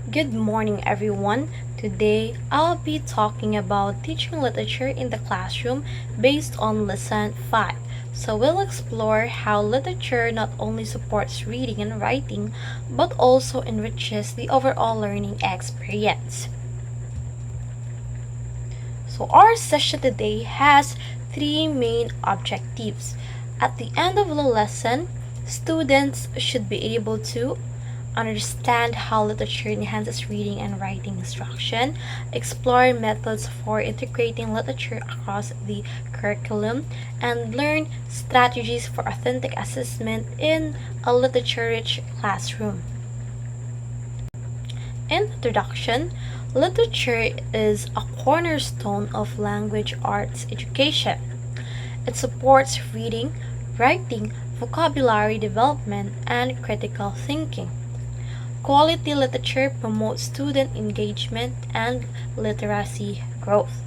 Good morning, everyone. Today, I'll be talking about teaching literature in the classroom based on Lesson 5. So, we'll explore how literature not only supports reading and writing, but also enriches the overall learning experience. So, our session today has three main objectives. At the end of the lesson, students should be able to understand how literature enhances reading and writing instruction, explore methods for integrating literature across the curriculum, and learn strategies for authentic assessment in a literature-rich classroom. Introduction. Literature is a cornerstone of language arts education. It supports reading, writing, vocabulary development, and critical thinking. Quality literature promotes student engagement and literacy growth.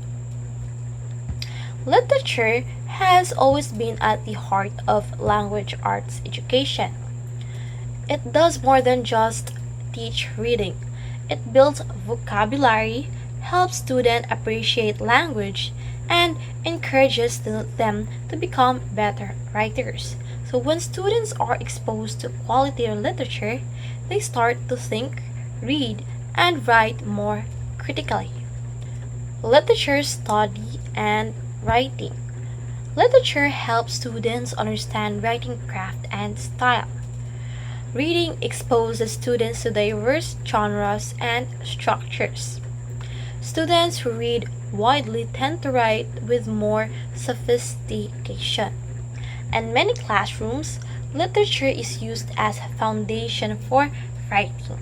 Literature has always been at the heart of language arts education. It does more than just teach reading. It builds vocabulary, helps students appreciate language, and encourages them to become better writers. So when students are exposed to quality literature, they start to think, read, and write more critically. Literature study and writing. Literature helps students understand writing craft and style. Reading exposes students to diverse genres and structures. Students who read widely tend to write with more sophistication. In many classrooms, literature is used as a foundation for writing.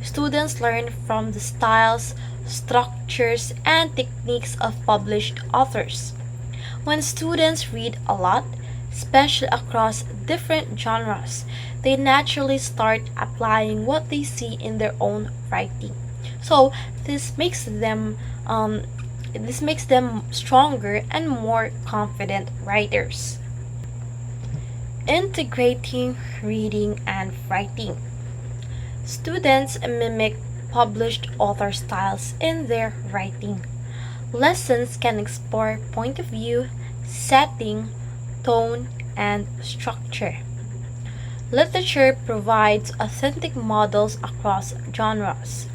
Students learn from the styles, structures, and techniques of published authors. When students read a lot, especially across different genres, they naturally start applying what they see in their own writing. So this makes them stronger and more confident writers. Integrating reading and writing. Students mimic published author styles in their writing. Lessons can explore point of view, setting, tone, and structure. Literature provides authentic models across genres.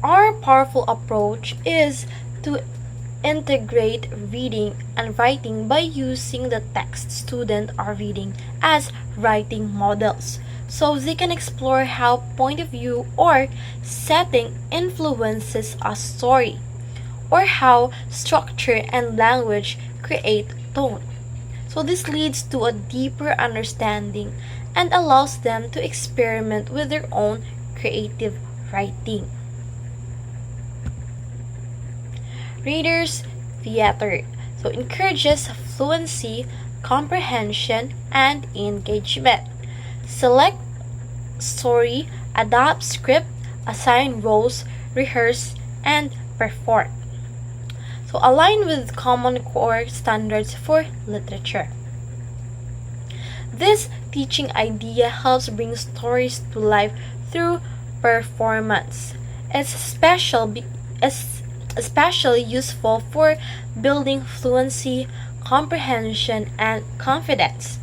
Our powerful approach is to integrate reading and writing by using the text students are reading as writing models, so they can explore how point of view or setting influences a story, or how structure and language create tone. So this leads to a deeper understanding and allows them to experiment with their own creative writing. Readers' theater. So encourages fluency, comprehension, and engagement. Select story, adapt script, assign roles, rehearse, and perform. So align with common core standards for literature. This teaching idea helps bring stories to life through performance. It's especially useful for building fluency, comprehension, and confidence.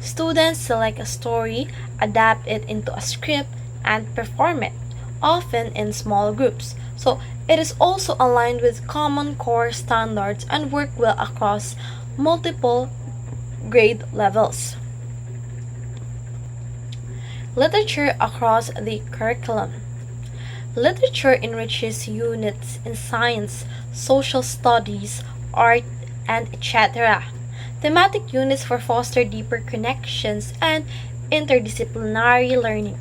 Students select a story, adapt it into a script, and perform it, often in small groups. So it is also aligned with common core standards and work well across multiple grade levels. Literature across the curriculum. Literature enriches units in science, social studies, art, and etc. Thematic units for foster deeper connections and interdisciplinary learning.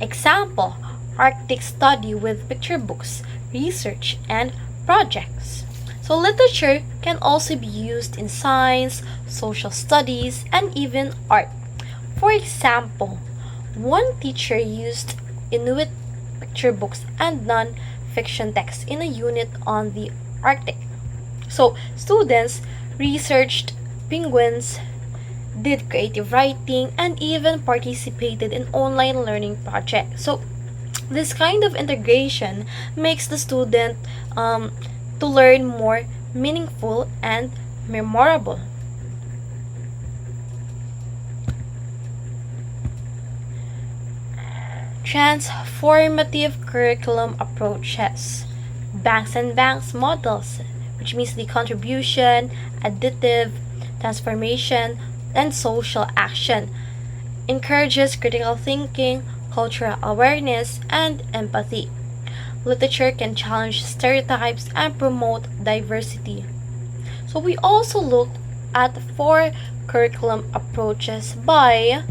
Example, Arctic study with picture books, research, and projects. So literature can also be used in science, social studies, and even art. For example, one teacher used Inuit picture books and non-fiction texts in a unit on the Arctic. So students researched penguins, did creative writing, and even participated in online learning projects. So this kind of integration makes the student to learn more meaningful and memorable. Transformative curriculum approaches. Banks and Banks models, which means the contribution, additive, transformation, and social action, encourages critical thinking, cultural awareness, and empathy. Literature can challenge stereotypes and promote diversity. So we also look at four curriculum approaches by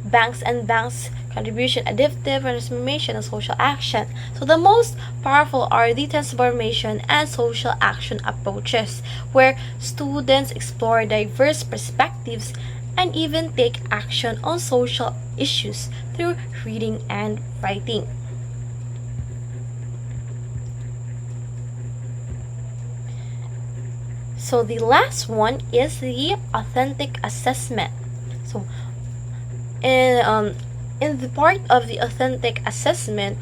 Banks and Banks: contribution, additive, transformation, and social action. So the most powerful are the transformation and social action approaches, where students explore diverse perspectives and even take action on social issues through reading and writing. So the last one is the authentic assessment. So in the part of the authentic assessment,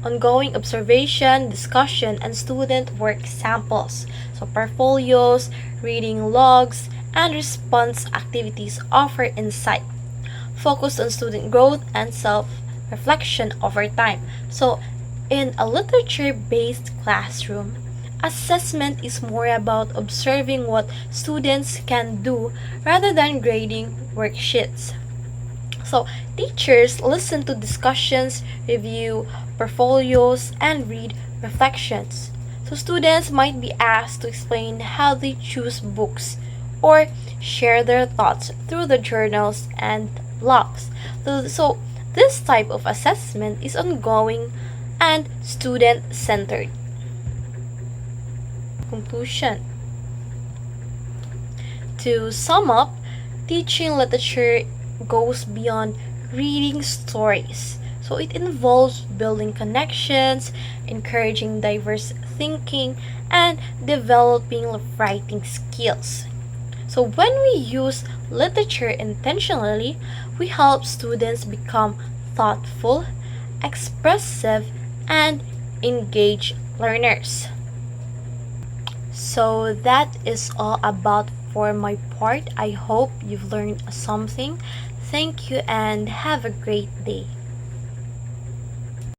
ongoing observation, discussion, and student work samples. So portfolios, reading logs, and response activities offer insight, focused on student growth and self-reflection over time. So in a literature-based classroom, assessment is more about observing what students can do rather than grading worksheets. So, teachers listen to discussions, review portfolios, and read reflections. So, students might be asked to explain how they choose books or share their thoughts through the journals and blogs. So this type of assessment is ongoing and student centered. Conclusion. To sum up, teaching literature goes beyond reading stories. So it involves building connections, encouraging diverse thinking, and developing writing skills. So when we use literature intentionally, we help students become thoughtful, expressive, and engaged learners. So that is all about for my part. I hope you've learned something. Thank you and have a great day.